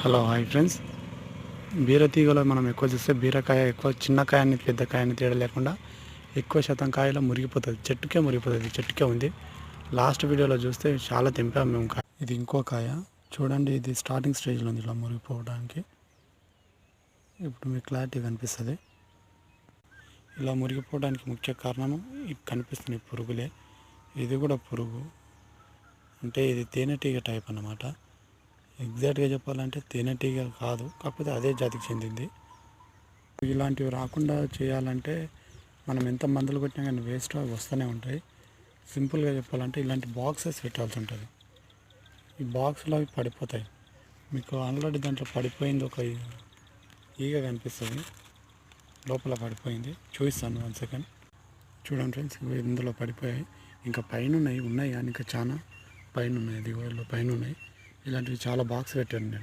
Hello hi friends. బీరతీగలో మనం ఎక్కువ చూస్తే బీరకాయ ఎక్కువ చిన్న కాయని పెద్ద కాయని తేడా లేకుండా ఎక్కువ శాతం కాయలో మురిగిపోతుంది, చెట్టుకే మురిగిపోతుంది. చెట్టుకే ఉంది. లాస్ట్ వీడియోలో చూస్తే చాలా తెంపాము మేము కాయ. ఇది ఇంకో కాయ చూడండి, ఇది స్టార్టింగ్ స్టేజ్లో ఉంది ఇలా మురిగిపోవడానికి. ఇప్పుడు మీకు క్లారిటీ కనిపిస్తుంది. ఇలా మురిగిపోవడానికి ముఖ్య కారణం ఇది కనిపిస్తుంది పురుగులే. ఇది కూడా పురుగు, అంటే ఇది తేనెటీగ టైప్ అన్నమాట. ఎగ్జాక్ట్గా చెప్పాలంటే తేనెటీగ కాదు, కాకపోతే అదే జాతికి చెందింది. ఇలాంటివి రాకుండా చేయాలంటే మనం ఎంత మందులు కొట్టినా కానీ వేస్ట్ అవి వస్తూనే ఉంటాయి. సింపుల్గా చెప్పాలంటే ఇలాంటి బాక్సెస్ పెట్టాల్సి ఉంటుంది. ఈ బాక్స్లో అవి పడిపోతాయి. మీకు ఆల్రెడీ దాంట్లో పడిపోయింది, ఒక ఈగ కనిపిస్తుంది లోపల పడిపోయింది. చూపిస్తాను 1 సెకండ్. చూడండి ఫ్రెండ్స్, ఇందులో పడిపోయాయి. ఇంకా పైన ఉన్నాయి కానీ ఇంకా చాలా పైన ఉన్నాయి. ఇది పైన ఉన్నాయి. ఇలాంటివి చాలా బాక్స్ పెట్టాను నేను.